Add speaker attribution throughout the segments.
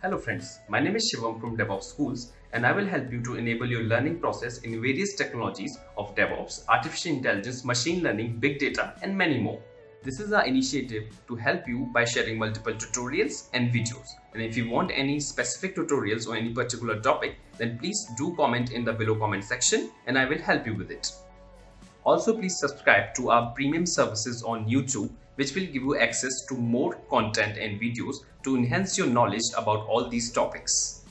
Speaker 1: Hello friends, my name is Shivam from DevOps Schools and I will help you to enable your learning process in various technologies of DevOps, artificial intelligence, machine learning, big data and many more. This is our initiative to help you by sharing multiple tutorials and videos. And if you want any specific tutorials on any particular topic, then please do comment in the below comment section and I will help you with it. Also, please subscribe to our premium services on YouTube, which will give you access to more content and videos to enhance your knowledge about all these topics.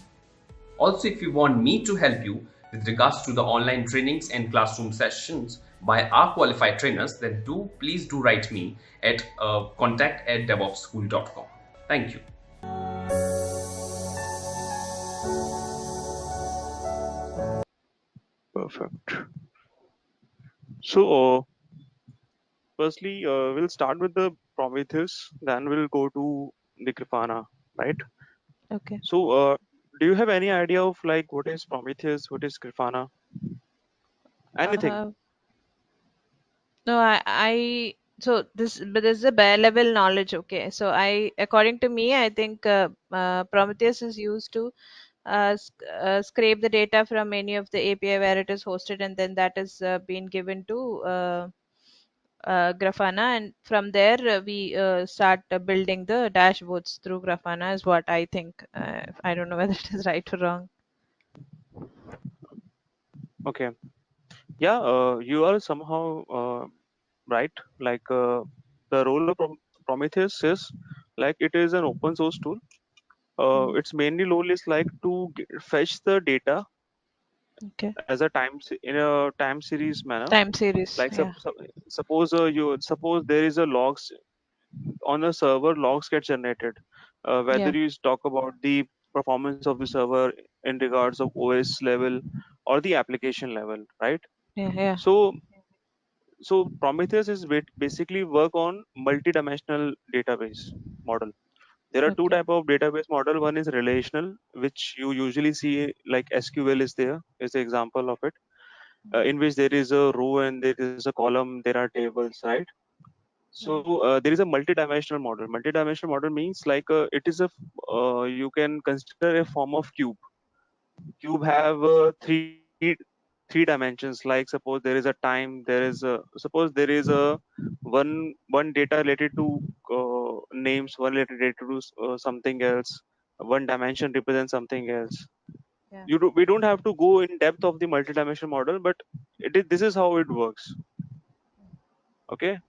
Speaker 1: Also, if you want me to help you with regards to the online trainings and classroom sessions by our qualified trainers, then please do write me at contact@devopsschool.com. Thank you.
Speaker 2: Perfect. So, firstly, we'll start with the Prometheus, then we'll go to the Grafana, right?
Speaker 3: Okay.
Speaker 2: So, do you have any idea of like what is Prometheus, what is Grafana? Anything?
Speaker 3: No, so but this is a bare level knowledge. Okay, so according to me, I think Prometheus is used to scrape the data from any of the API where it is hosted, and then that is being given to Grafana, and from there we start building the dashboards through Grafana, is what I think. I don't know whether it is right or wrong.
Speaker 2: Okay. Yeah, you are somehow right. Like the role of Prometheus is like it is an open source tool. Its mainly role is like to fetch the data
Speaker 3: Okay.
Speaker 2: as a in a time series manner.
Speaker 3: Time series.
Speaker 2: Like
Speaker 3: Yeah.
Speaker 2: suppose there is a logs on a server, logs get generated. Whether
Speaker 3: Yeah.
Speaker 2: you talk about the performance of the server in regards of OS level or the application level, right?
Speaker 3: Yeah. Yeah.
Speaker 2: So Prometheus is basically work on multi-dimensional database model. There are two
Speaker 3: Okay.
Speaker 2: type of database model. One is relational, which you usually see like SQL is the example of it, in which there is a row and there is a column, there are tables, right? So there is a multi-dimensional model. Multi-dimensional model means like it is a you can consider a form of cube. Cube have three dimensions. Like suppose there is a time, suppose there is a one data related to names, one related to something else. One dimension represents something else.
Speaker 3: Yeah.
Speaker 2: We don't have to go in depth of the multi-dimensional model, but this is how it works. Okay.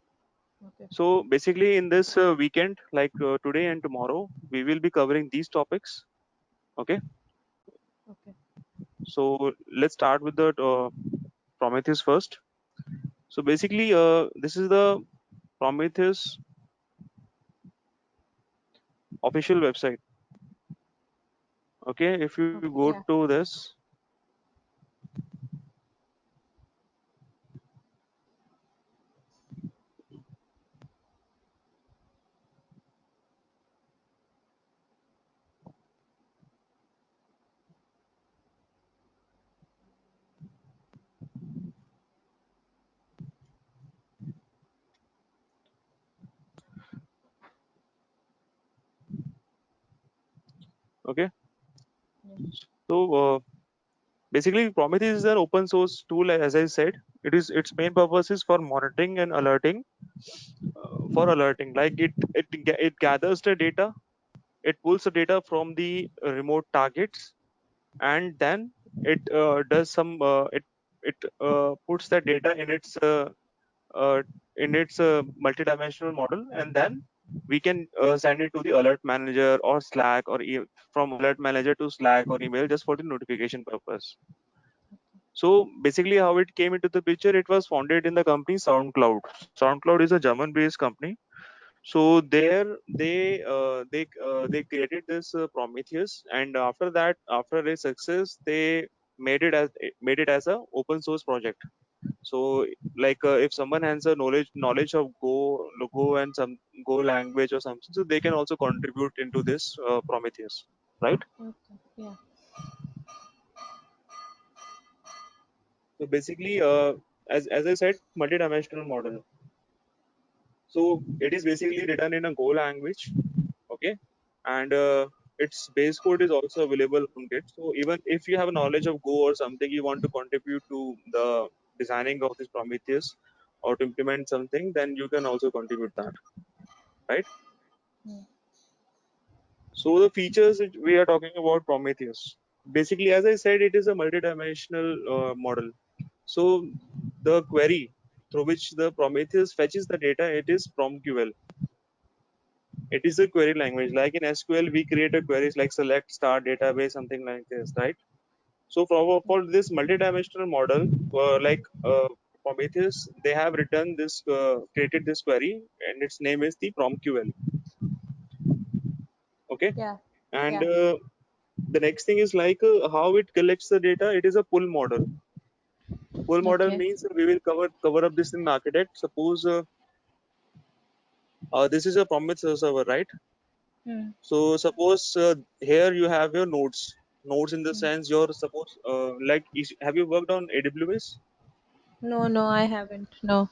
Speaker 3: Okay.
Speaker 2: So basically, in this weekend, like today and tomorrow, we will be covering these topics. Okay.
Speaker 3: Okay.
Speaker 2: So let's start with the Prometheus first. So basically, this is the Prometheus official website. Okay. If you
Speaker 3: Okay.
Speaker 2: go
Speaker 3: Yeah.
Speaker 2: to this, okay. So basically, Prometheus is an open source tool. As I said, its main purpose is for monitoring and alerting. For alerting, like it gathers the data, it pulls the data from the remote targets, and then it does some it puts that data uh, in its multidimensional model, and then we can send it to the alert manager or Slack from alert manager to Slack or email just for the notification purpose. So basically, how it came into the picture, it was founded in the company SoundCloud. SoundCloud is a German-based company. So there they created this Prometheus, and after that, after its success, they made it as a open source project. So like if someone has a knowledge of Go and some Go language or something, so they can also contribute into this Prometheus, right?
Speaker 3: Okay. Yeah.
Speaker 2: So basically, as I said, multi-dimensional model. So it is basically written in a Go language, okay, and its base code is also available on Git. So even if you have a knowledge of Go or something, you want to contribute to the designing of this Prometheus or to implement something, then you can also contribute that, right? So the features that we are talking about Prometheus. Basically, as I said, it is a multidimensional model. So the query through which the Prometheus fetches the data, it is PromQL. It is a query language. Like in SQL, we create a queries like select, start, database, something like this, right? So for this multidimensional model, Prometheus, they have written this, created this query, and its name is the PromQL. Okay,
Speaker 3: Yeah.
Speaker 2: and
Speaker 3: Yeah.
Speaker 2: the next thing is like how it collects the data. It is a pull model. Pull model
Speaker 3: Okay.
Speaker 2: means we will cover up this in architect. Suppose this is a Prometheus server, right?
Speaker 3: Hmm.
Speaker 2: So suppose here you have your nodes. Nodes in the
Speaker 3: Hmm.
Speaker 2: sense your suppose have you worked on AWS?
Speaker 3: No, no, I haven't. No.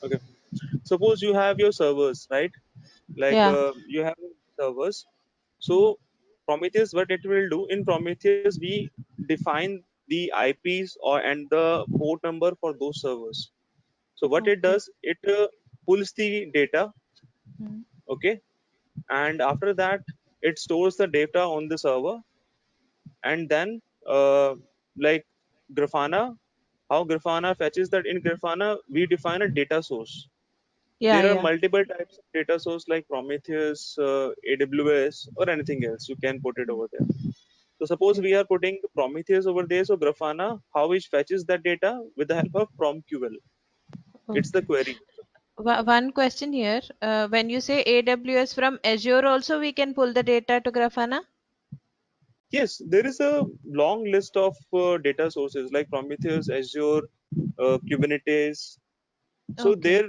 Speaker 2: Okay. Suppose you have your servers, right? Like
Speaker 3: Yeah.
Speaker 2: you have servers.
Speaker 3: Hmm.
Speaker 2: So Prometheus, what it will do in Prometheus, we define the IPs or and the port number for those servers. So what it
Speaker 3: Okay.
Speaker 2: does, it pulls the data,
Speaker 3: Hmm.
Speaker 2: okay, and after that it stores the data on the server, and then like Grafana, how Grafana fetches that in Grafana we define a data source.
Speaker 3: Yeah,
Speaker 2: There are
Speaker 3: yeah.
Speaker 2: multiple types of data source like Prometheus, AWS, or anything else. You can put it over there. So suppose
Speaker 3: Okay.
Speaker 2: we are putting Prometheus over there. So Grafana, how it fetches that data with the help of PromQL. It's the
Speaker 3: Okay.
Speaker 2: query.
Speaker 3: One question here. When you say AWS from Azure, also we can pull the data to Grafana?
Speaker 2: Yes, there is a long list of data sources like Prometheus, Azure, Kubernetes. So
Speaker 3: Okay.
Speaker 2: there,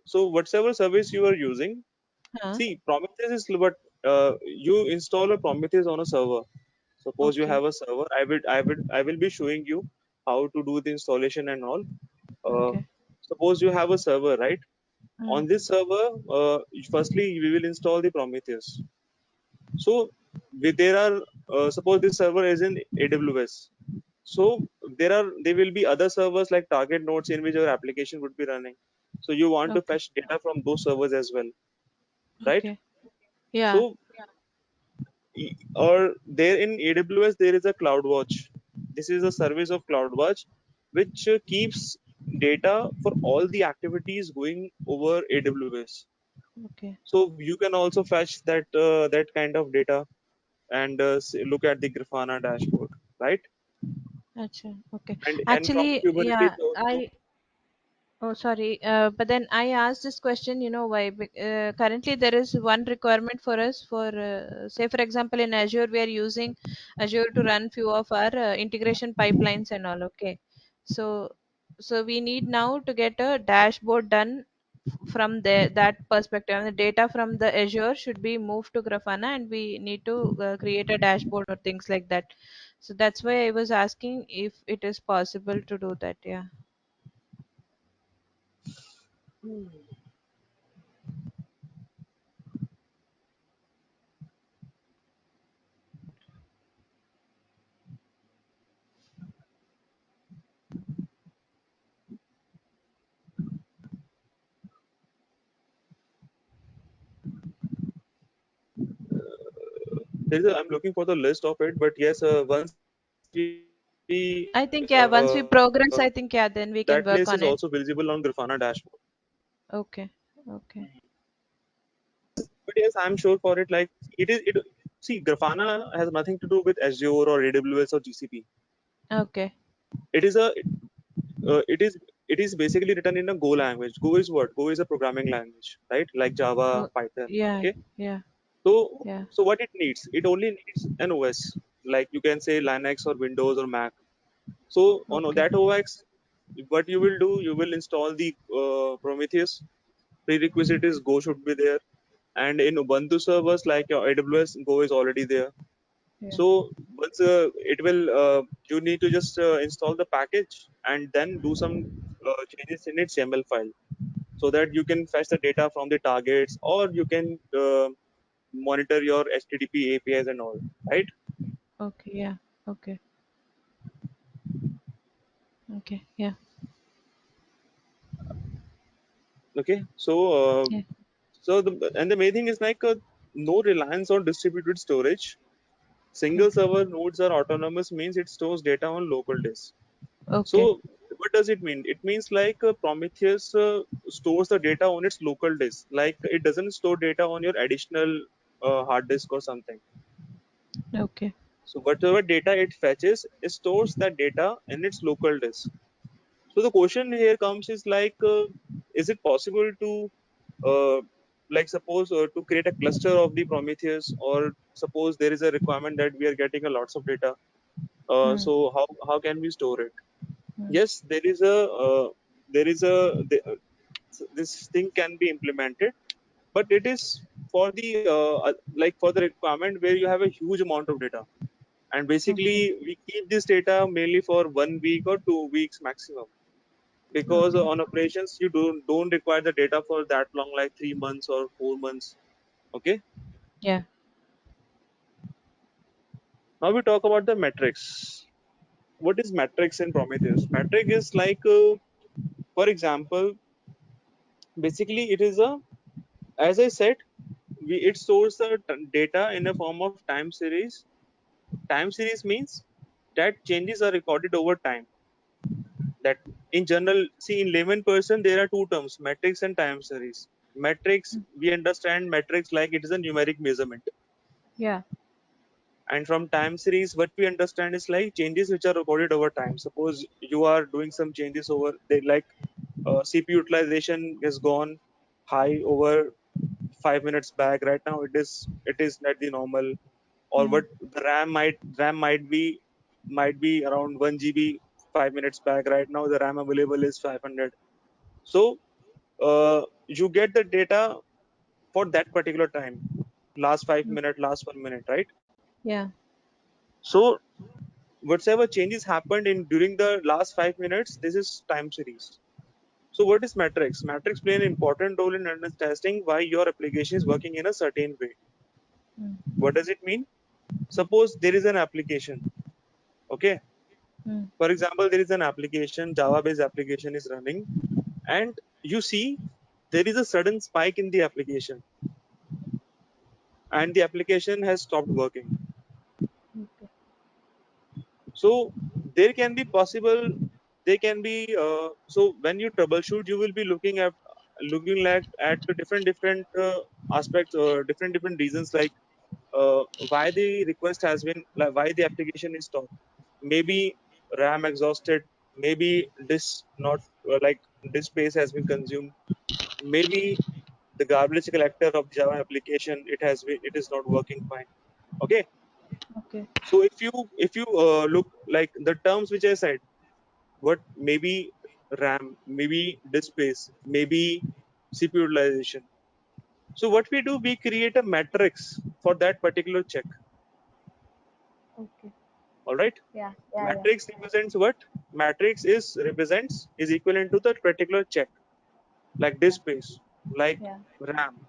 Speaker 2: so whatever service you are using,
Speaker 3: Huh?
Speaker 2: see Prometheus is what you install a Prometheus on a server. Suppose you
Speaker 3: Okay.
Speaker 2: have a server. I will be showing you how to do the installation and all. Uh,
Speaker 3: Okay.
Speaker 2: Suppose you have a server, right?
Speaker 3: Hmm.
Speaker 2: On this server, firstly we will install the Prometheus. So there are suppose this server is in AWS. So there will be other servers like target nodes in which your application would be running. So you want to
Speaker 3: Okay.
Speaker 2: fetch data from those servers as well, right?
Speaker 3: Okay. Yeah.
Speaker 2: So or there in AWS there is a CloudWatch. This is a service of CloudWatch which keeps data for all the activities going over AWS.
Speaker 3: Okay.
Speaker 2: So you can also fetch that kind of data and look at the Grafana dashboard, right?
Speaker 3: Acha. Okay.
Speaker 2: And from
Speaker 3: Actually,
Speaker 2: Kubernetes
Speaker 3: yeah,
Speaker 2: also.
Speaker 3: oh, sorry. But then I asked this question, why? Currently, there is one requirement for us for, say, for example, in Azure, we are using Azure to run few of our integration pipelines and all. Okay. So, so we need now to get a dashboard done from that perspective. And the data from the Azure should be moved to Grafana, and we need to create a dashboard or things like that. So that's why I was asking if it is possible to do that. Yeah.
Speaker 2: I'm looking for the list of it, but yes, once we
Speaker 3: I think, yeah, once we progress, I think, yeah, then we
Speaker 2: that
Speaker 3: can
Speaker 2: list
Speaker 3: work
Speaker 2: is
Speaker 3: on it.
Speaker 2: also visible on Grafana dashboard.
Speaker 3: Okay. Okay.
Speaker 2: But yes, I'm sure for it. Like it. See, Grafana has nothing to do with Azure or AWS or GCP.
Speaker 3: Okay.
Speaker 2: It is a it is basically written in a Go language. Go is what? Go is a programming language, right? Like Java,
Speaker 3: Oh,
Speaker 2: Python.
Speaker 3: yeah.
Speaker 2: Okay.
Speaker 3: Yeah.
Speaker 2: So
Speaker 3: Yeah.
Speaker 2: so what it needs? It only needs an OS. Like you can say Linux or Windows or Mac. So on
Speaker 3: Okay.
Speaker 2: that OS, what you will do? You will install the Prometheus. Prerequisite is Go should be there, and in Ubuntu servers like your AWS, Go is already there.
Speaker 3: Yeah.
Speaker 2: So once it will, you need to just install the package and then do some changes in its YAML file so that you can fetch the data from the targets, or you can monitor your HTTP APIs and all, right?
Speaker 3: Okay. Yeah. Okay. Okay. Yeah.
Speaker 2: Okay,
Speaker 3: Yeah.
Speaker 2: so the main thing is like no reliance on distributed storage. Single
Speaker 3: Okay.
Speaker 2: server nodes are autonomous means it stores data on local disk.
Speaker 3: Okay.
Speaker 2: So what does it mean? It means like Prometheus stores the data on its local disk. Like it doesn't store data on your additional hard disk or something.
Speaker 3: Okay.
Speaker 2: So whatever data it fetches, it stores that data in its local disk. So the question here comes is like, is it possible to, like suppose to create a cluster of the Prometheus, or suppose there is a requirement that we are getting a lots of data.
Speaker 3: Hmm.
Speaker 2: So how can we store it?
Speaker 3: Hmm.
Speaker 2: Yes, there is a this thing can be implemented, but it is for the like for the requirement where you have a huge amount of data, and basically
Speaker 3: Okay.
Speaker 2: we keep this data mainly for 1 week or 2 weeks maximum, because
Speaker 3: Okay.
Speaker 2: on operations you don't require the data for that long, like 3 months or 4 months. Okay,
Speaker 3: Yeah.
Speaker 2: now we talk about the metrics. What is metrics in Prometheus? Metric is like for example, basically it is a, as I said, it stores the data in a form of time series. Time series means that changes are recorded over time. That in general, see, in layman person there are two terms, metrics and time series. Metrics,
Speaker 3: Hmm.
Speaker 2: we understand metrics like it is a numeric measurement,
Speaker 3: Yeah.
Speaker 2: and from time series what we understand is like changes which are recorded over time. Suppose you are doing some changes over they like CPU utilization has gone high over 5 minutes back. Right now it is at the normal, or
Speaker 3: Hmm.
Speaker 2: what the RAM might be around 1 GB 5 minutes back. Right now the RAM available is 500. So you get the data for that particular time, last 5 minute, last 1 minute, right?
Speaker 3: Yeah.
Speaker 2: So whatever changes happened in during the last 5 minutes, this is time series. So what is metrics? Metrics play an important role in understanding why your application is working in a certain way.
Speaker 3: Hmm.
Speaker 2: What does it mean? Suppose there is an application. Okay,
Speaker 3: Hmm.
Speaker 2: for example, there is an application, Java based application is running, and you see there is a sudden spike in the application, and the application has stopped working.
Speaker 3: Okay.
Speaker 2: So there can be possible, they can be so when you troubleshoot you will be looking like at the different aspects or different reasons, like why the request has been, like why the application is stopped. Maybe RAM exhausted, maybe disk not like disk space has been consumed, maybe the garbage collector of Java application, it is not working fine. Okay,
Speaker 3: Okay.
Speaker 2: so if you look like the terms which I said, what maybe RAM, maybe disk space, maybe CPU utilization. So what we do, we create a matrix for that particular check.
Speaker 3: Okay.
Speaker 2: All right,
Speaker 3: Yeah. Yeah. Yeah.
Speaker 2: matrix represents what? Matrix is equivalent to that particular check, like
Speaker 3: Yeah.
Speaker 2: disk space, like
Speaker 3: Yeah.
Speaker 2: RAM.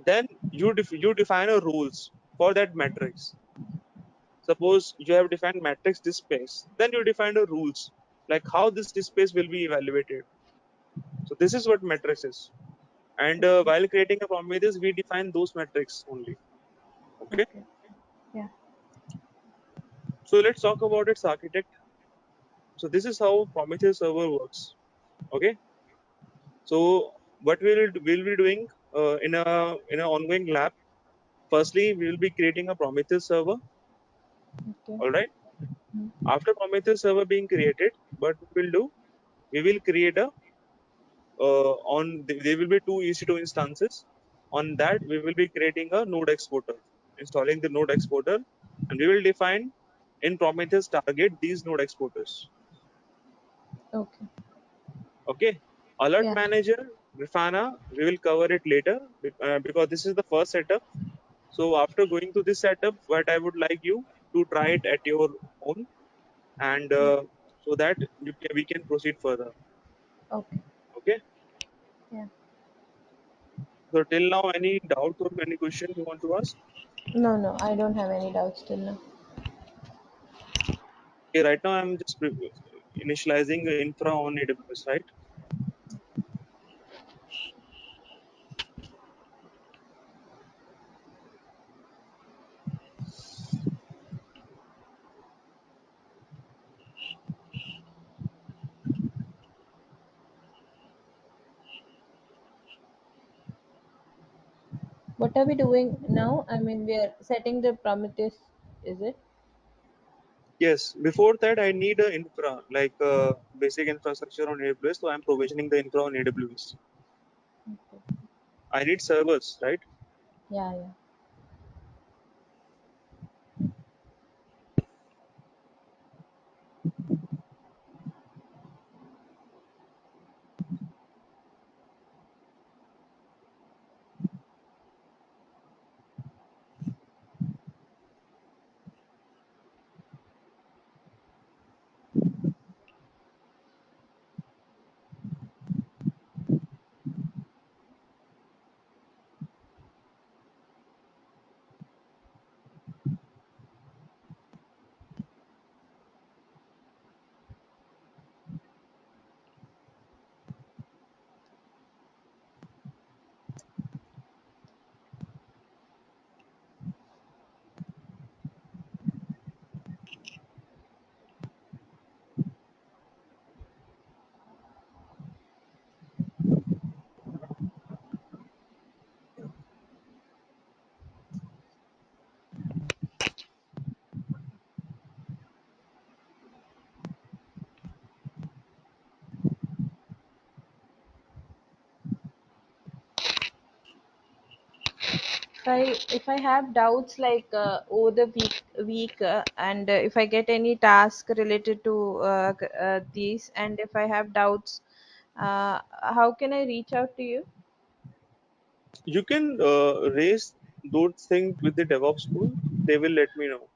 Speaker 2: Then you define a rules for that matrix. Suppose you have defined matrix disk space, then you define the rules, like how this disk space will be evaluated. So this is what matrix is. And
Speaker 3: Okay.
Speaker 2: while creating a Prometheus, we define those metrics only. Okay.
Speaker 3: Okay. Yeah.
Speaker 2: So let's talk about its architect. So this is how Prometheus server works. Okay. So what we'll be doing in an ongoing lab. Firstly, we will be creating a Prometheus server.
Speaker 3: Okay.
Speaker 2: All right.
Speaker 3: Hmm.
Speaker 2: After Prometheus server being created, what we will do, we will create a there will be two EC2 instances. On that, we will be creating a node exporter, installing the node exporter, and we will define in Prometheus target these node exporters.
Speaker 3: Okay.
Speaker 2: Okay. Alert
Speaker 3: Yeah.
Speaker 2: manager, Grafana, we will cover it later because this is the first setup. So after going to this setup, what I would like you to try it at your own, and
Speaker 3: Yeah.
Speaker 2: so that we can proceed further.
Speaker 3: Okay.
Speaker 2: Okay.
Speaker 3: Yeah.
Speaker 2: So till now, any doubt or any question you want to ask?
Speaker 3: No, I don't have any doubts till now.
Speaker 2: Okay, right now I'm just initializing the infra on AWS, right?
Speaker 3: What are we doing now? I mean, we are setting the Prometheus, is it?
Speaker 2: Yes. Before that, I need a infra, like basic infrastructure on AWS. So I'm provisioning the infra on AWS.
Speaker 3: Okay.
Speaker 2: I need servers, right?
Speaker 3: Yeah. If I have doubts like over the week and if I get any task related to these, and if I have doubts, how can I reach out to you?
Speaker 2: You can raise those things with the DevOps tool. They will let me know,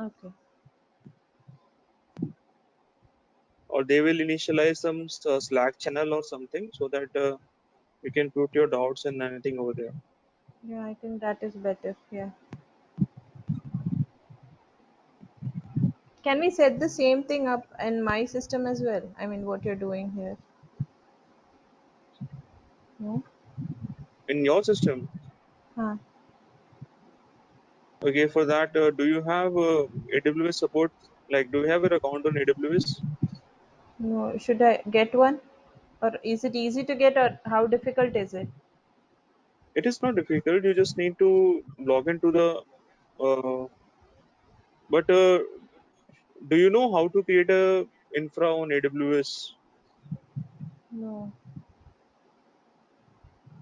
Speaker 3: Okay.
Speaker 2: or they will initialize some Slack channel or something so that you can put your doubts and anything over there.
Speaker 3: Yeah, I think that is better. Yeah. Can we set the same thing up in my system as well? I mean, what you're doing here. No?
Speaker 2: In your system,
Speaker 3: Huh.
Speaker 2: okay, for that, do you have AWS support? Like, do you have an account on AWS?
Speaker 3: No. Should I get one? Or is it easy to get, or how difficult is it?
Speaker 2: It is not difficult. You just need to log into the. But do you know how to create a infra on AWS?
Speaker 3: No.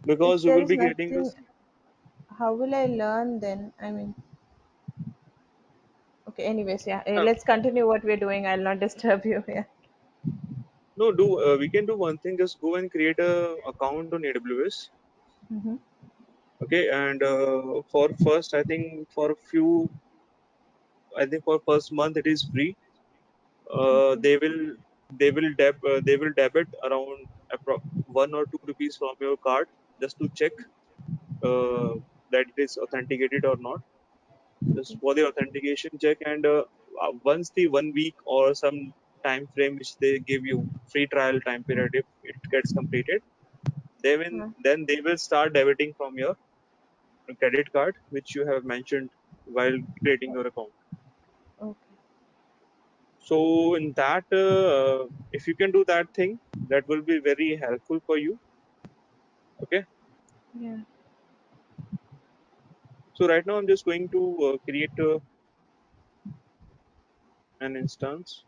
Speaker 3: If
Speaker 2: Because you
Speaker 3: there
Speaker 2: will
Speaker 3: is
Speaker 2: be creating
Speaker 3: nothing,
Speaker 2: this.
Speaker 3: how will I learn then? I mean, okay, anyways, yeah.
Speaker 2: Uh,
Speaker 3: Let's continue what we're doing. I'll not disturb you. Yeah.
Speaker 2: no, do we can do one thing. Just go and create a account on AWS.
Speaker 3: Mm-hmm.
Speaker 2: Okay, and for first, I think for a few, I think for first month it is free.
Speaker 3: Okay.
Speaker 2: They will debit around 1 or 2 rupees from your card just to check uh, that it is authenticated or not, just
Speaker 3: Okay.
Speaker 2: for the authentication check. And once the 1 week or some time frame which they give you free trial time period, if it gets completed,
Speaker 3: Huh.
Speaker 2: then they will start debiting from your credit card which you have mentioned while creating your account.
Speaker 3: Okay.
Speaker 2: So in that, if you can do that thing, that will be very helpful for you. Okay.
Speaker 3: Yeah.
Speaker 2: So right now I'm just going to create an instance.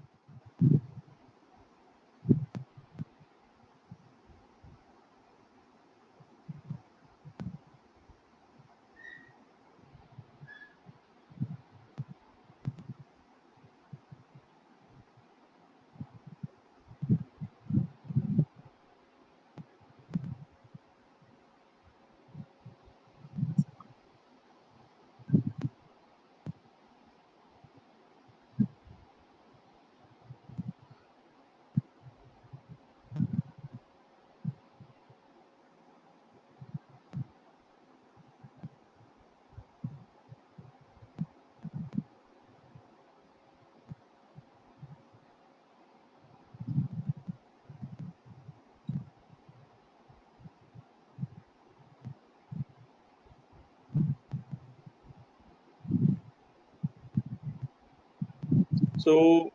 Speaker 2: So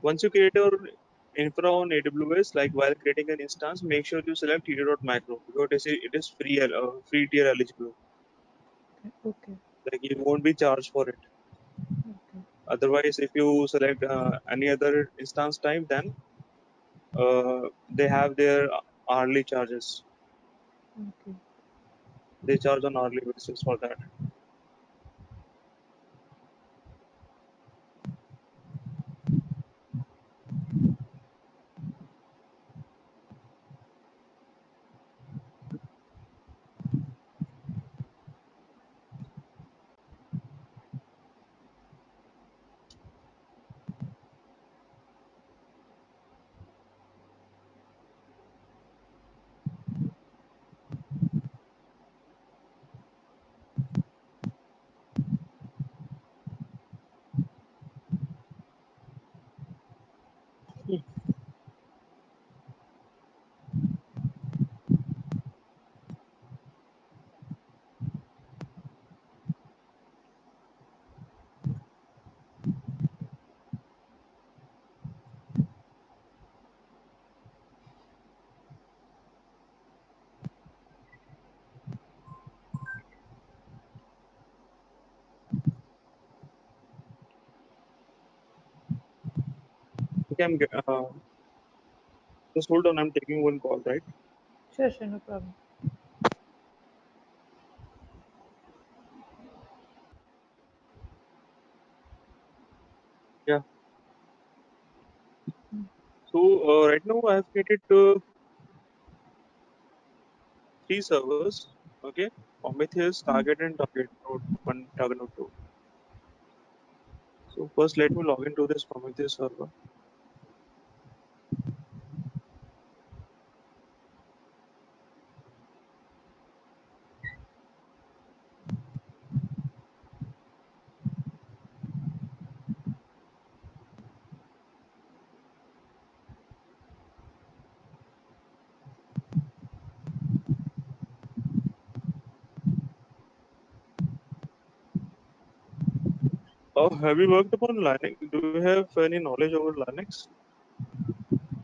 Speaker 2: once you create your infra on AWS, like while creating an instance, make sure you select macro because it is free tier eligible.
Speaker 3: Okay.
Speaker 2: Like you won't be charged for it.
Speaker 3: Okay.
Speaker 2: Otherwise, if you select any other instance type, then they have their hourly charges.
Speaker 3: Okay.
Speaker 2: They charge on hourly basis for that. Okay, just hold on. I'm taking one call, right?
Speaker 3: Sure, sure, no problem.
Speaker 2: Yeah. So right now I have created 3 servers. Okay, Prometheus, Target, and Target Node 1, Target Node 2. So first, let me log into this Prometheus server. Oh, have you worked upon Linux? Do you have any knowledge over Linux?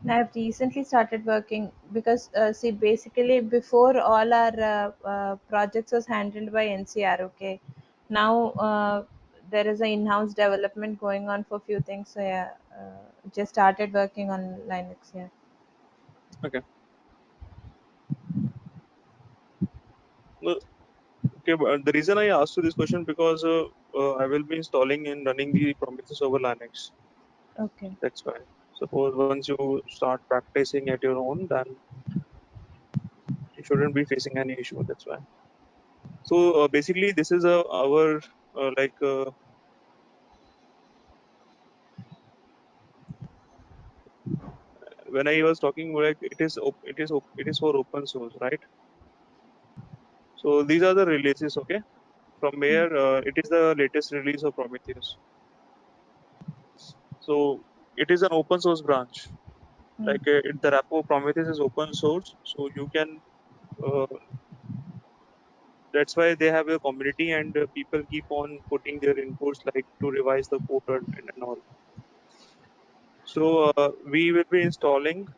Speaker 3: I've recently started working because see, basically before all our projects was handled by NCR. Okay, now there is an in-house development going on for few things. So yeah, just started working on Linux. Yeah.
Speaker 2: Okay. No, okay, but the reason I asked you this question because I will be installing and running the Prometheus over Linux.
Speaker 3: Okay.
Speaker 2: That's why. Suppose once you start practicing at your own, then you shouldn't be facing any issue. That's why. So basically, this is our like when I was talking like it is for open source, right? So these are the releases. Okay, from
Speaker 3: Mm,
Speaker 2: where it is the latest release of Prometheus. So it is an open source branch.
Speaker 3: mm,
Speaker 2: Like the repo Prometheus is open source, so you can. Uh, that's why they have a community and people keep on putting their inputs like to revise the code and all. So we will be installing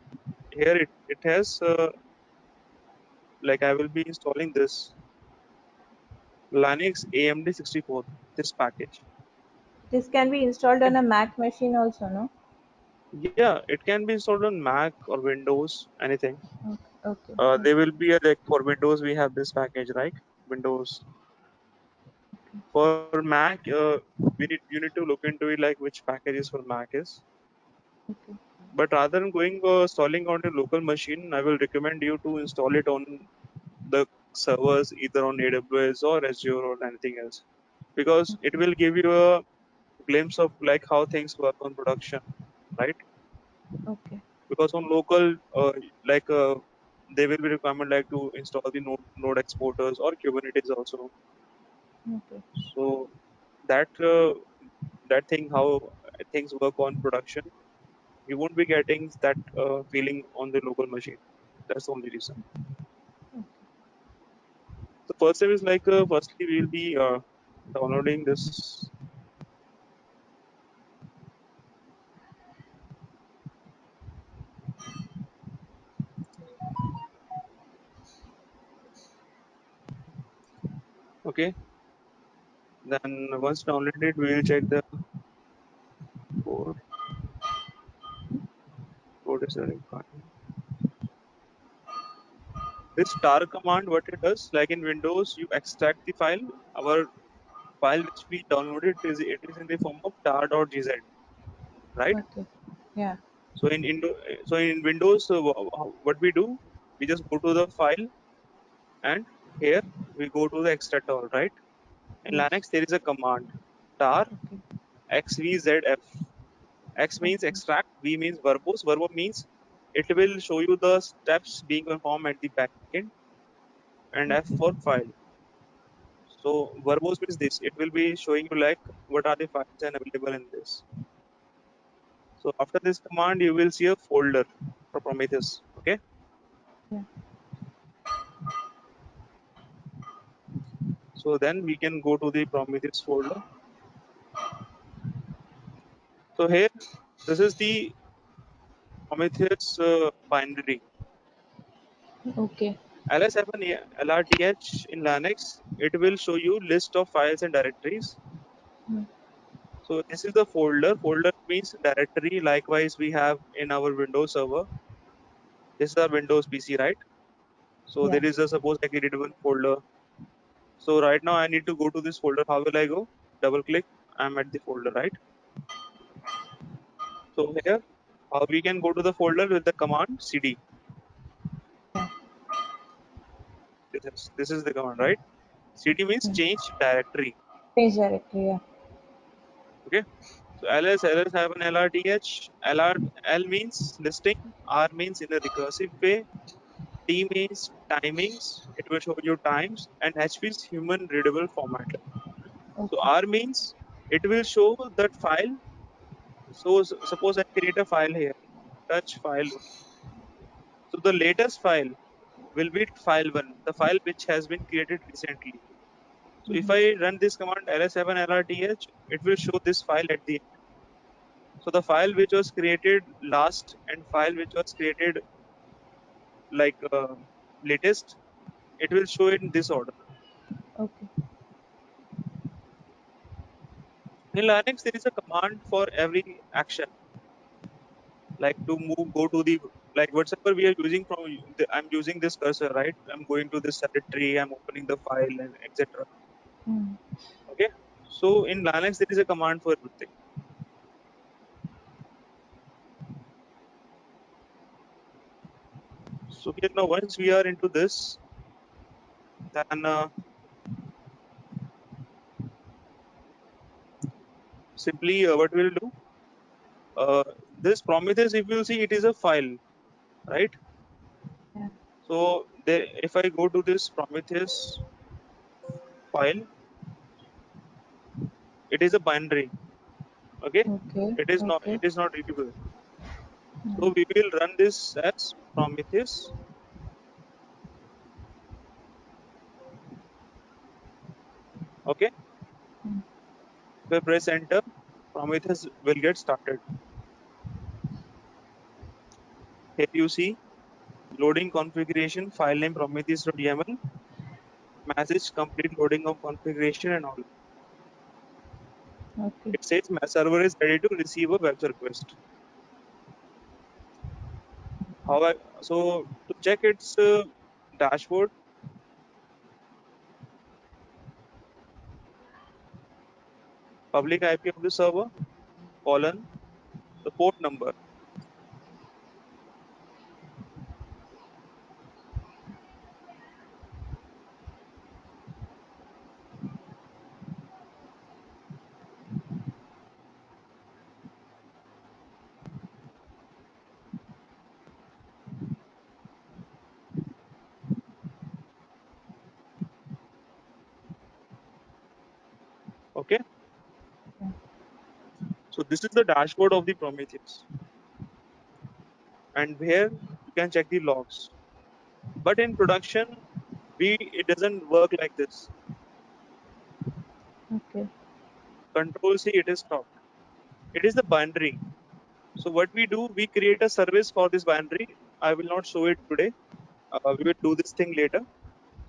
Speaker 2: here. It has like I will be installing this Linux AMD 64 this package.
Speaker 3: this can be installed
Speaker 2: Okay.
Speaker 3: on a Mac machine also, no?
Speaker 2: Yeah, it can be installed on Mac or Windows, anything.
Speaker 3: Okay. Okay.
Speaker 2: There will be a like for Windows we have this package, right? Windows. For Mac, you need to look into it like which packages for Mac is.
Speaker 3: Okay.
Speaker 2: But rather than going installing on a local machine, I will recommend you to install it on the servers either on AWS or Azure or anything else, because it will give you a glimpse of like how things work on production, right?
Speaker 3: Okay.
Speaker 2: Because on local, like they will be requirement like to install the node exporters or Kubernetes also.
Speaker 3: Okay.
Speaker 2: So that that thing how things work on production, you won't be getting that feeling on the local machine. That's the only reason. The first step is like firstly we'll be downloading this Okay. Then once downloaded, we will check the code. Code is running fine. This tar command, what it does, like in Windows, you extract the file. Our file which we downloaded is in the form of tar.gz, right?
Speaker 3: Okay. Yeah.
Speaker 2: So in Windows, what we do, we just go to the file, and here we go to the extract all, right? In
Speaker 3: Yes.
Speaker 2: Linux, there is a command tar
Speaker 3: Okay.
Speaker 2: xvzf. X means
Speaker 3: Okay.
Speaker 2: extract, V means verbose. Verbo means it will show you the steps being performed at the back end, and F
Speaker 3: Okay.
Speaker 2: for file. So verbose means this. It will be showing you like what are the files and available in this. So after this command, you will see a folder for Prometheus. Okay.
Speaker 3: Yeah.
Speaker 2: So then we can go to the Prometheus folder. So here, this is the Prometheus binary.
Speaker 3: Okay.
Speaker 2: LS7 LRTH in Linux, it will show you list of files and directories.
Speaker 3: Mm.
Speaker 2: So this is the folder. Folder means directory. Likewise, we have in our Windows server. This is our Windows PC, right? So
Speaker 3: Yeah.
Speaker 2: there is a suppose I created one folder. So right now I need to go to this folder. How will I go? Double click. I'm at the folder, right? So here, we can go to the folder with the command cd. This is the command, right? Cd means
Speaker 3: Mm.
Speaker 2: change directory.
Speaker 3: Page directory. Yeah.
Speaker 2: Okay. So ls have an lrth. L means listing. R means in a recursive way. T means timings. It will show you times. And HP is human readable format. So
Speaker 3: Okay.
Speaker 2: R means it will show that file. So suppose I create a file here. Touch file one. So the latest file will be file one, the file which has been created recently. So if
Speaker 3: Mm-hmm.
Speaker 2: I run this command ls7lrth, it will show this file at the end. So the file which was created last and file which was created like latest, it will show it in this order.
Speaker 3: Okay.
Speaker 2: In Linux, there is a command for every action, like to move, go to the like whatever we are using from. I'm using this cursor, right? I'm going to this directory. I'm opening the file and etc.
Speaker 3: Mm.
Speaker 2: Okay. So in Linux, there is a command for everything. So here now, once we are into this, then simply what we'll do, this Prometheus, if you'll see, it is a file, right?
Speaker 3: Yeah.
Speaker 2: So there, if I go to this Prometheus file, it is a binary. Okay,
Speaker 3: Okay.
Speaker 2: it
Speaker 3: Okay.
Speaker 2: is not readable.
Speaker 3: Mm.
Speaker 2: So we will run this as Prometheus. Okay,
Speaker 3: Mm.
Speaker 2: if I press enter, Prometheus will get started. Here you see loading configuration, file name Prometheus.yaml, message complete loading of configuration and all.
Speaker 3: Okay.
Speaker 2: It says my server is ready to receive a web request. How so to check its dashboard, public IP of the server, colon, the port number. Okay.
Speaker 3: Yeah.
Speaker 2: So this is the dashboard of the Prometheus. And here you can check the logs. But in production, it doesn't work like this.
Speaker 3: Okay.
Speaker 2: Control C, it is stopped. It is the binary. So what we do, we create a service for this binary. I will not show it today. We will do this thing later.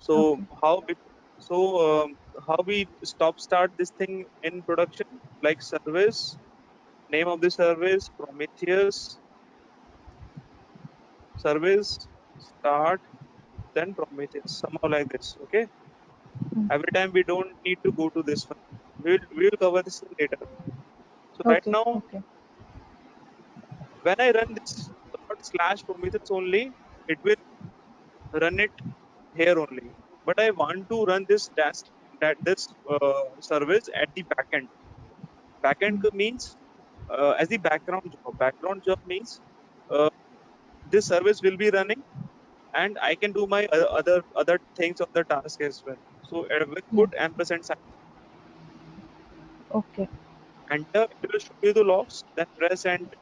Speaker 2: So
Speaker 3: Okay.
Speaker 2: how big? So how we start this thing in production, like service, name of the service, Prometheus, service, start, then Prometheus, somehow like this. Okay. Every time we don't need to go to this one. We'll cover this later. So right
Speaker 3: Okay.
Speaker 2: now,
Speaker 3: Okay.
Speaker 2: when I run this ./Prometheus only, it will run it here only. But I want to run this service at the backend. Backend means as the background job. Background job means uh, this service will be running, and I can do my other things of the task as well. So we
Speaker 3: Yeah.
Speaker 2: put ampersand sign.
Speaker 3: Okay.
Speaker 2: Enter. It will show you the logs. Then press enter.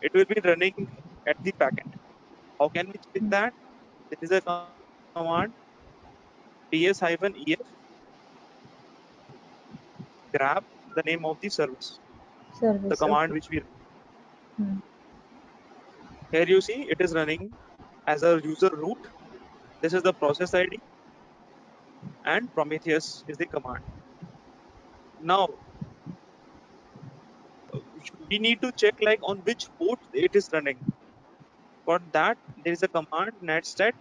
Speaker 2: It will be running at the backend. How can we check that? There is a command ts-ef grab the name of the service, the
Speaker 3: Service.
Speaker 2: command
Speaker 3: Okay.
Speaker 2: which we
Speaker 3: Hmm.
Speaker 2: here you see it is running as a user root. This is the process ID and Prometheus is the command. Now we need to check like on which port it is running. For that there is a command netset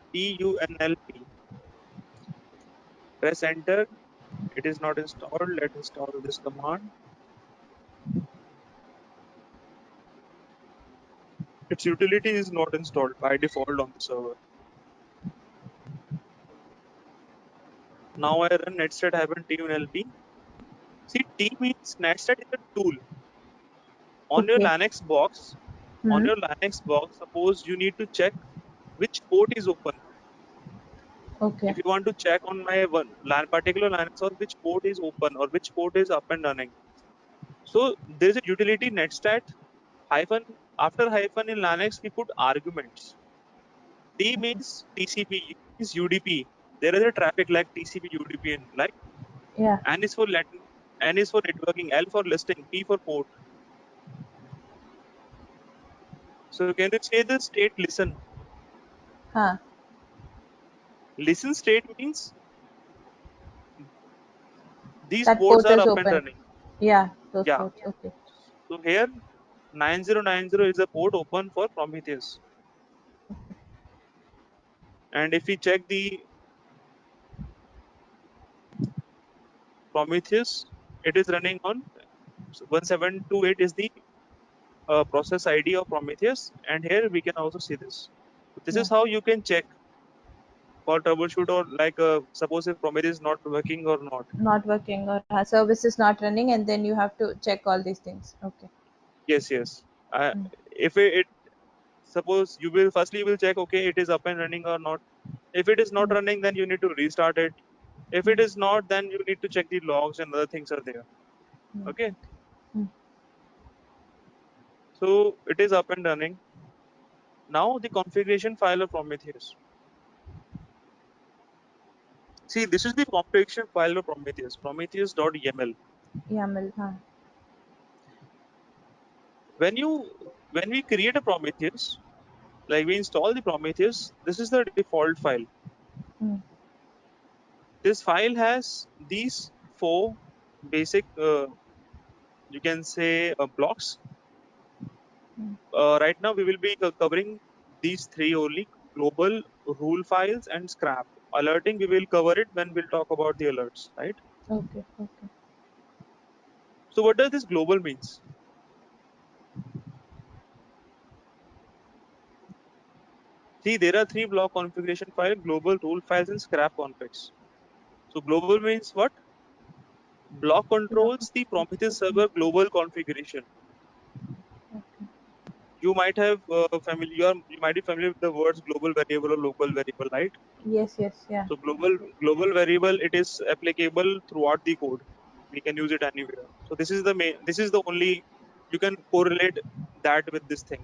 Speaker 2: -tunlp. Press enter. It is not installed. Let's install this command. Its utility is not installed by default on the server. Now I run netset-tunlp. See, T means netset is a tool. On your
Speaker 3: Okay.
Speaker 2: Linux box,
Speaker 3: Hmm.
Speaker 2: suppose you need to check which port is open.
Speaker 3: Okay.
Speaker 2: If you want to check on my particular Linux or which port is open or which port is up and running. So there is a utility netstat hyphen. After hyphen in Linux, we put arguments. T means TCP, U means UDP. There is a traffic like TCP, UDP, and like
Speaker 3: Yeah.
Speaker 2: N is for Latin, N is for networking, L for listing, P for port. So can you say the state listen?
Speaker 3: Huh.
Speaker 2: Listen state means these
Speaker 3: That
Speaker 2: ports
Speaker 3: port
Speaker 2: are
Speaker 3: is
Speaker 2: up and
Speaker 3: open.
Speaker 2: running.
Speaker 3: Yeah. Those
Speaker 2: Yeah.
Speaker 3: ports. Okay.
Speaker 2: So here 9090 is a port open for Prometheus. And if we check the Prometheus, it is running on 1728 is the process ID of Prometheus. And here we can also see this. This
Speaker 3: Yeah.
Speaker 2: is how you can check for troubleshoot or like suppose if Prometheus is not working or not.
Speaker 3: Not working or service is not running, and then you have to check all these things. Okay.
Speaker 2: Yes, yes.
Speaker 3: Hmm.
Speaker 2: If it suppose you will firstly you will check okay it is up and running or not. If it is not
Speaker 3: Hmm.
Speaker 2: running, then you need to restart it. If it
Speaker 3: Hmm.
Speaker 2: is not, then you need to check the logs and other things are there.
Speaker 3: Hmm.
Speaker 2: Okay.
Speaker 3: Hmm.
Speaker 2: So it is up and running. Now the configuration file of Prometheus. See, this is the configuration file of Prometheus, prometheus.yaml.
Speaker 3: YAML. Huh.
Speaker 2: When you when we create a Prometheus, like we install the Prometheus, this is the default file.
Speaker 3: Hmm.
Speaker 2: This file has these four basic, you can say, blocks.
Speaker 3: Hmm.
Speaker 2: Right now, we will be covering these three only: global, rule files, and scrap. Alerting, we will cover it when we'll talk about the alerts, right?
Speaker 3: Okay. Okay.
Speaker 2: So, what does this global means? See, there are three block configuration file: global, rule files, and scrap configs. So, global means what? Block
Speaker 3: Block
Speaker 2: controls
Speaker 3: of
Speaker 2: the Prometheus
Speaker 3: configuration.
Speaker 2: server global configuration.
Speaker 3: Okay.
Speaker 2: You might have you might be familiar with the words global variable or local variable, right?
Speaker 3: Yes. Yes. Yeah.
Speaker 2: So global variable, it is applicable throughout the code. We can use it anywhere. So this is the main. This is the only you can correlate that with this thing.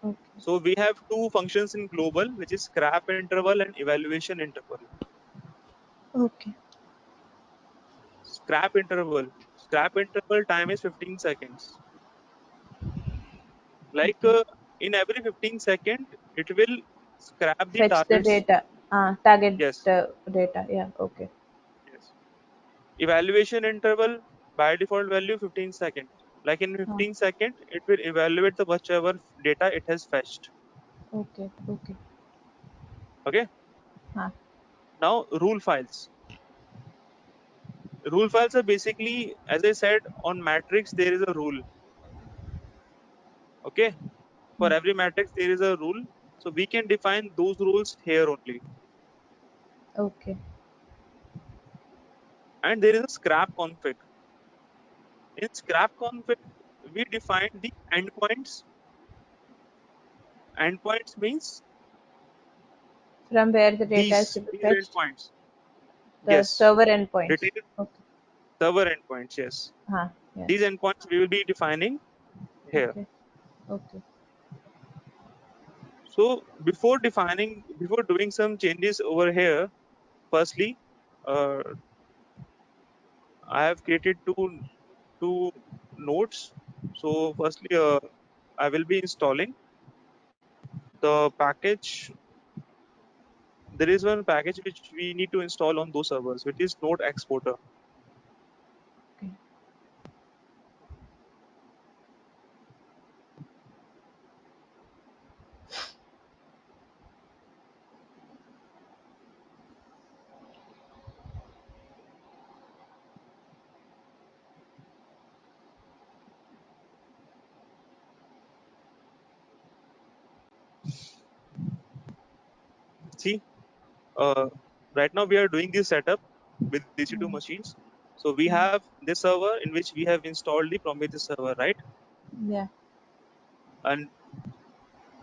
Speaker 3: Okay.
Speaker 2: So we have two functions in global, which is scrap interval and evaluation interval.
Speaker 3: Okay.
Speaker 2: Scrap interval. Scrap interval time is 15 seconds. Like
Speaker 3: Okay.
Speaker 2: in every 15 seconds, it will scrap the
Speaker 3: Fetch the
Speaker 2: targets.
Speaker 3: data. Target
Speaker 2: Yes.
Speaker 3: data. Yeah. Okay.
Speaker 2: Yes. Evaluation interval by default value 15 seconds. Like in 15 seconds, it will evaluate the whichever data it has fetched.
Speaker 3: Okay. Okay.
Speaker 2: Okay.
Speaker 3: Huh.
Speaker 2: Now rule files. Rule files are basically, as I said, on matrix there is a rule. Okay. For every matrix there is a rule. So we can define those rules here only.
Speaker 3: Okay.
Speaker 2: And there is a scrap config. In scrap config, we define the endpoints. Endpoints means
Speaker 3: From where the data is
Speaker 2: these
Speaker 3: to be
Speaker 2: these
Speaker 3: fetched?
Speaker 2: endpoints.
Speaker 3: The
Speaker 2: Yes.
Speaker 3: server endpoints.
Speaker 2: Detailed
Speaker 3: Okay.
Speaker 2: server endpoints. Yes.
Speaker 3: Yes.
Speaker 2: These endpoints we will be defining here.
Speaker 3: Okay. Okay.
Speaker 2: So before doing some changes over here, firstly, uh, I have created two nodes. So firstly, I will be installing the package. There is one package which we need to install on those servers, which is Node Exporter.
Speaker 3: Okay.
Speaker 2: See, right now we are doing this setup with these two machines. So we have this server in which we have installed the Prometheus server, right?
Speaker 3: Yeah.
Speaker 2: And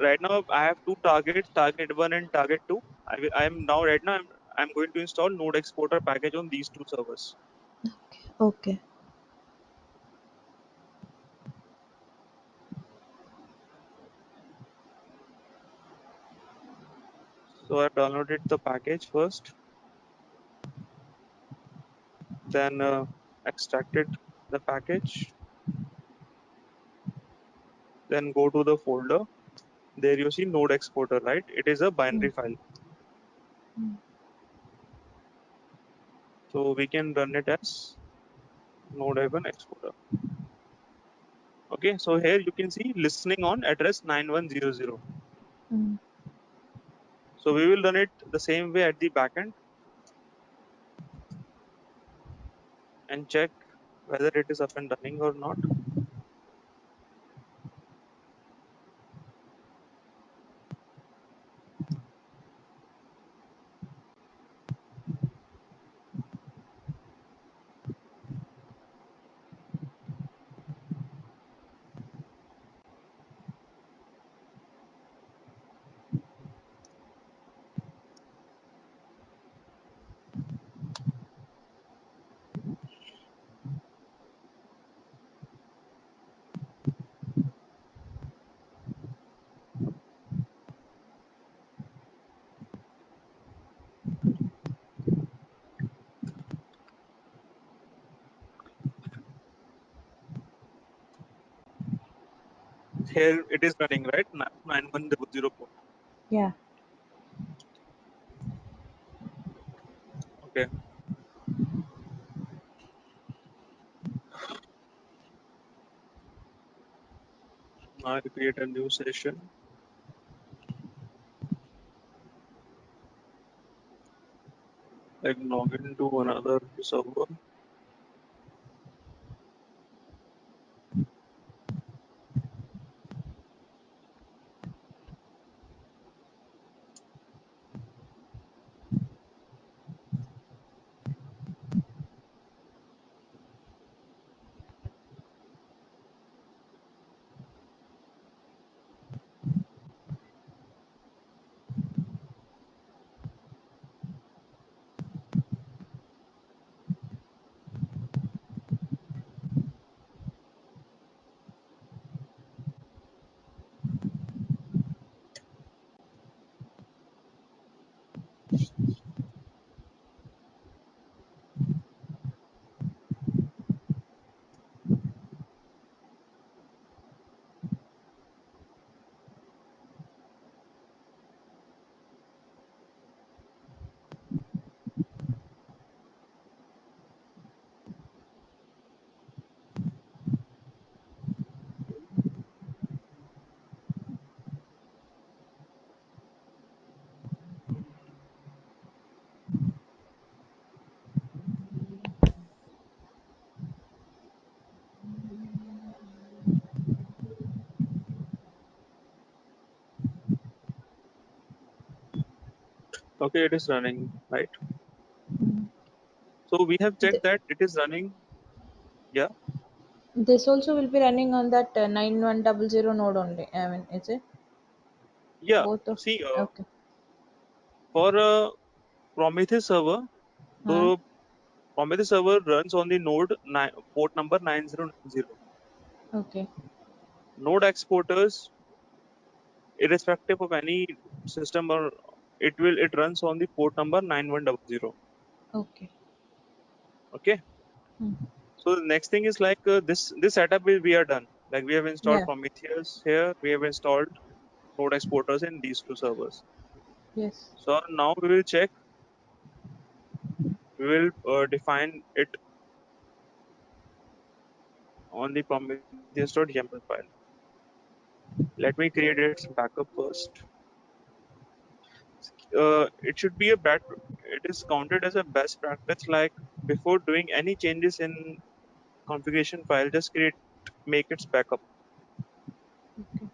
Speaker 2: right now I have two targets, target 1 and target 2. I am now right now I'm going to install Node Exporter package on these two servers.
Speaker 3: Okay.
Speaker 2: So I've downloaded the package first, then extracted the package, then go to the folder. There you see Node Exporter, right? It is a binary file. So we can run it as Node-Exporter. Okay, so here you can see listening on address 9100. So we will run it the same way at the backend and check whether it is up and running or not. Here it is running, right? 9100 port.
Speaker 3: Yeah.
Speaker 2: Okay. Now I create a new session. Like log into another server. Okay, it is running, right?
Speaker 4: Mm.
Speaker 2: So we have checked
Speaker 4: Th-
Speaker 2: that it is running. Yeah,
Speaker 4: This also will be running on that 9100 node only. I mean, is it
Speaker 2: yeah.
Speaker 4: both of?
Speaker 2: See,
Speaker 4: Okay.
Speaker 2: for a Prometheus server,
Speaker 4: Huh?
Speaker 2: the Prometheus server runs on the port number 9090.
Speaker 4: Okay.
Speaker 2: Node exporters, irrespective of any system, or it runs on the port number 9100.
Speaker 4: Okay.
Speaker 2: Okay.
Speaker 4: Mm.
Speaker 2: So the next thing is like this setup we are done. Like we have installed
Speaker 4: Yeah.
Speaker 2: Prometheus here. We have installed node exporters in these two servers.
Speaker 4: Yes.
Speaker 2: So now we will check. We will define it on the Prometheus.yaml file. Let me create its backup first. It should be it is counted as a best practice. Like before doing any changes in configuration file, just make its backup.
Speaker 4: Okay.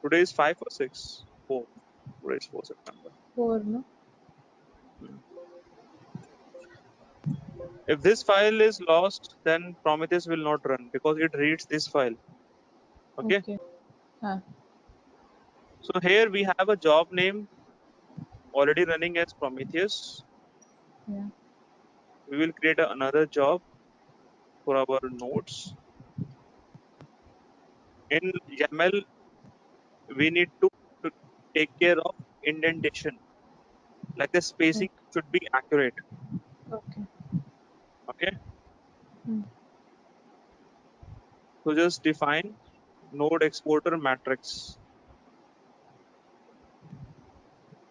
Speaker 2: Today is 5 or 6? 4. Today is 4 September.
Speaker 4: 4, no?
Speaker 2: If this file is lost, then Prometheus will not run because it reads this file. Okay.
Speaker 4: Okay. Huh.
Speaker 2: So here we have a job name already running as Prometheus.
Speaker 4: Yeah.
Speaker 2: We will create another job for our nodes. In YAML, we need to take care of indentation. Like the
Speaker 4: Okay.
Speaker 2: spacing should be accurate.
Speaker 4: Okay.
Speaker 2: Okay.
Speaker 4: Mm.
Speaker 2: So just define node exporter matrix.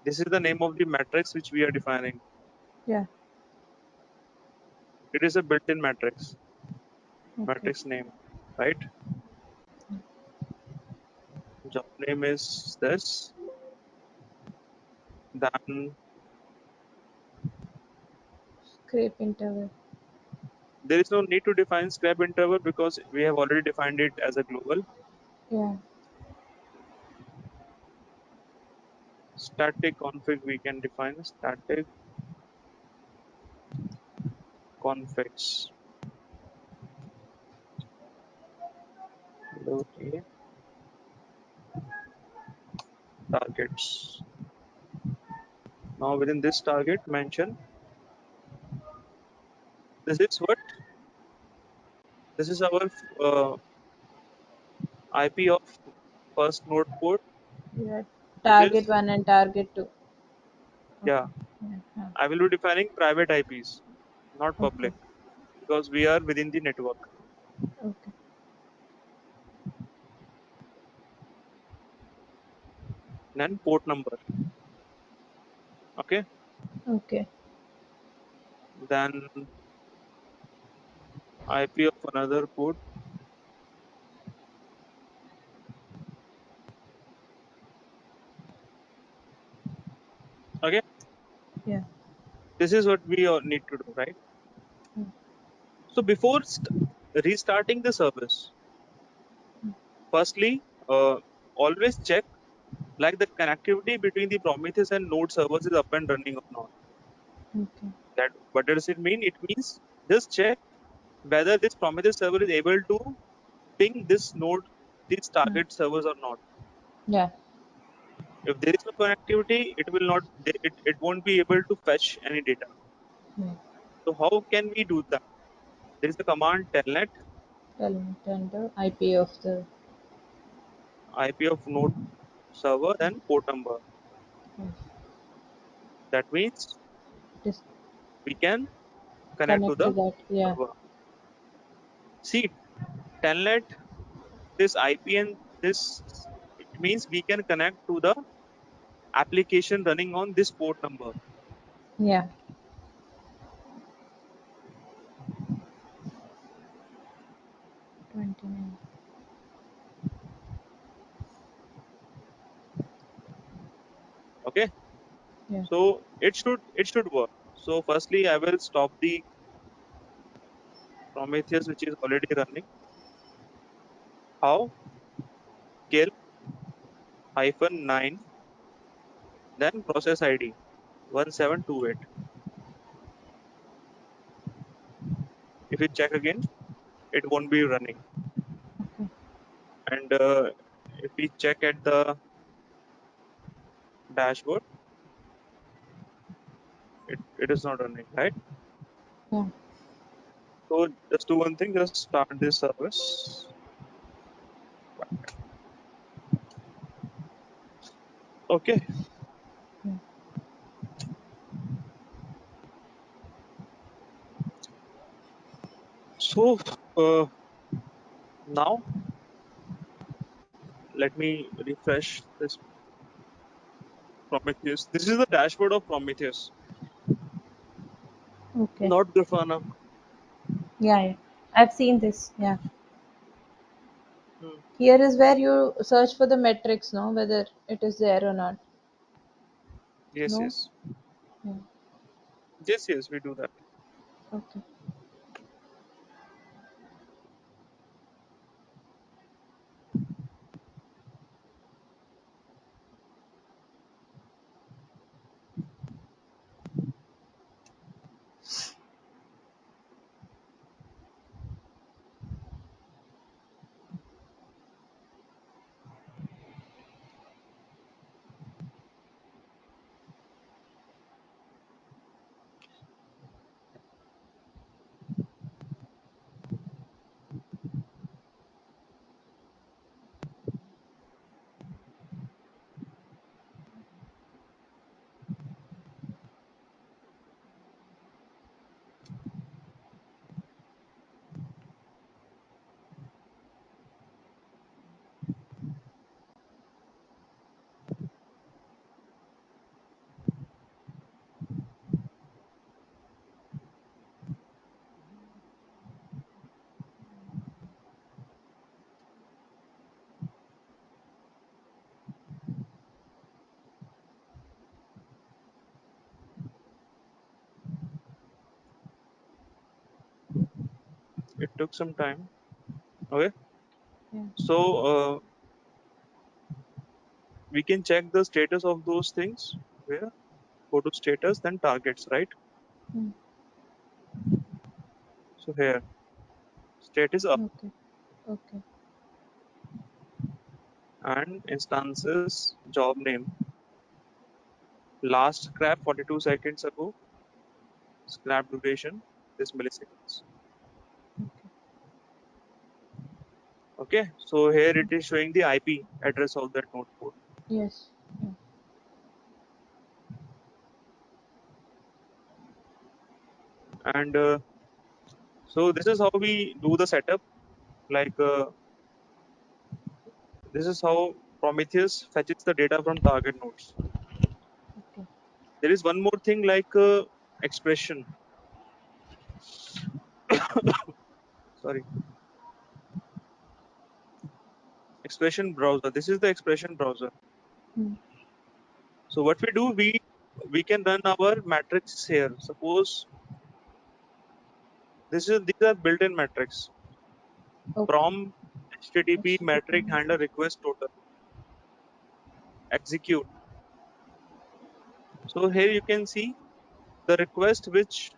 Speaker 2: This is the name of the matrix which we are defining.
Speaker 4: Yeah.
Speaker 2: It is a built-in matrix
Speaker 4: Okay.
Speaker 2: name, right? Job name is this. Then
Speaker 4: Scrape interval.
Speaker 2: there is no need to define scrap interval because we have already defined it as a global.
Speaker 4: Yeah.
Speaker 2: Static config, we can define static configs. Okay. Targets. Now within this target, mention this is what this is our IP of first node port,
Speaker 4: Yeah.
Speaker 2: which
Speaker 4: Target
Speaker 2: is
Speaker 4: 1 and target 2.
Speaker 2: yeah.
Speaker 4: Okay. Yeah. Huh.
Speaker 2: I will be defining private IPs, not
Speaker 4: Okay.
Speaker 2: public, because we are within the network.
Speaker 4: Okay.
Speaker 2: Then port number. Okay.
Speaker 4: Okay.
Speaker 2: Then IP of another port. Okay.
Speaker 4: Yeah.
Speaker 2: This is what we need to do, right?
Speaker 4: Mm.
Speaker 2: So before restarting the service, firstly, always check like the connectivity between the Prometheus and Node servers is up and running or not.
Speaker 4: Okay.
Speaker 2: That what does it mean? It means just check whether this Prometheus server is able to ping these
Speaker 4: Mm.
Speaker 2: target servers or not.
Speaker 4: Yeah.
Speaker 2: If there is no connectivity, it will not. It won't be able to fetch any data.
Speaker 4: Yeah.
Speaker 2: So how can we do that? There is a command telnet
Speaker 4: And the IP of the.
Speaker 2: IP of node server then port number.
Speaker 4: Yes.
Speaker 2: That means
Speaker 4: It is
Speaker 2: we can connect to
Speaker 4: connect to
Speaker 2: the
Speaker 4: that. Yeah.
Speaker 2: server. See, telnet this IP and this it means we can connect to the application running on this port number.
Speaker 4: Yeah. 29.
Speaker 2: Okay,
Speaker 4: Yeah.
Speaker 2: so it should work. So firstly, I will stop the Prometheus which is already running. How? Kill. -9, then process ID 1728. If you check again, it won't be running.
Speaker 4: Okay.
Speaker 2: And if we check at the dashboard, it is not running, right?
Speaker 4: Yeah.
Speaker 2: So just do one thing, just start this service. Okay.
Speaker 4: Yeah.
Speaker 2: So now let me refresh this Prometheus. This is the dashboard of Prometheus,
Speaker 4: Okay.
Speaker 2: not Grafana.
Speaker 4: Yeah, yeah. I've seen this. Yeah.
Speaker 2: Hmm.
Speaker 4: Here is where you search for the metrics, no, whether it is there or not.
Speaker 2: Yes,
Speaker 4: No?
Speaker 2: yes.
Speaker 4: Yeah.
Speaker 2: Yes, we do that.
Speaker 4: Okay.
Speaker 2: It took some time. Okay.
Speaker 4: Yeah.
Speaker 2: So we can check the status of those things. Where? Go to status, then targets, right?
Speaker 4: Mm.
Speaker 2: So here, state is up
Speaker 4: Okay. Okay.
Speaker 2: and instances job name. Last scrap 42 seconds ago. Scrap duration this milliseconds.
Speaker 4: Okay.
Speaker 2: Okay. So here it is showing the IP address of that node code.
Speaker 4: Yes. Yeah.
Speaker 2: And so this is how we do the setup. Like this is how Prometheus fetches the data from target nodes.
Speaker 4: Okay.
Speaker 2: There is one more thing like expression. Sorry, expression browser. This is the expression browser.
Speaker 4: Mm.
Speaker 2: So what we do, we can run our matrix here. Suppose these are built-in metrics.
Speaker 4: Okay.
Speaker 2: Prom HTTP
Speaker 4: HTTP
Speaker 2: metric handler
Speaker 4: metric.
Speaker 2: request total execute. So here you can see the request which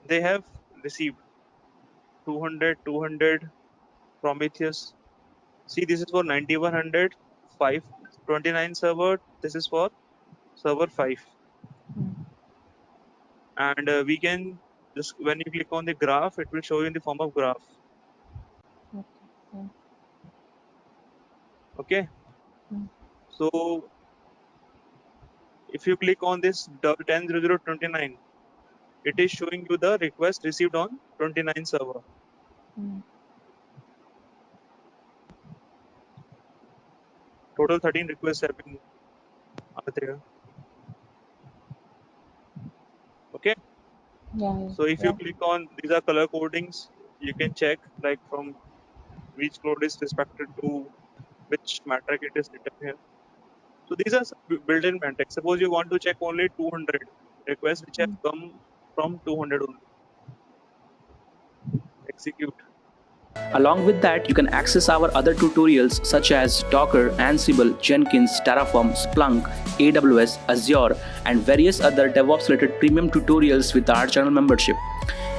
Speaker 2: they have received 200, 200 Prometheus. See, this is for 9100 529 server. This is for server 5.
Speaker 4: Mm.
Speaker 2: And we can just when you click on the graph, it will show you in the form of graph.
Speaker 4: Okay. Yeah.
Speaker 2: Okay.
Speaker 4: Mm.
Speaker 2: So if you click on this 10.00.29, it is showing you the request received on 29 server.
Speaker 4: Mm.
Speaker 2: Total 13 requests have been are there. Okay.
Speaker 4: Yeah. Yeah.
Speaker 2: So if you
Speaker 4: Yeah.
Speaker 2: click on these are color codings, you can check like from which code is respected to which metric it is written here. So these are built-in metrics. Suppose you want to check only 200 requests which have
Speaker 4: Mm.
Speaker 2: come from 200 only. Execute.
Speaker 5: Along with that, you can access our other tutorials such as Docker, Ansible, Jenkins, Terraform, Splunk, AWS, Azure, and various other DevOps related premium tutorials with our channel membership.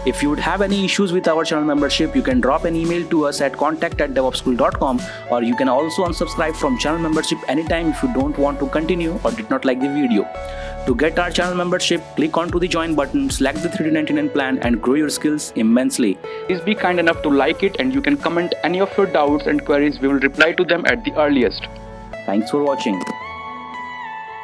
Speaker 5: If you would have any issues with our channel membership, you can drop an email to us at contact@devopschool.com, or you can also unsubscribe from channel membership anytime if you don't want to continue or did not like the video. To get our channel membership, click onto the join button, select the $399 plan and grow your skills immensely. Please be kind enough to like it, and you can comment any of your doubts and queries. We will reply to them at the earliest. Thanks for watching.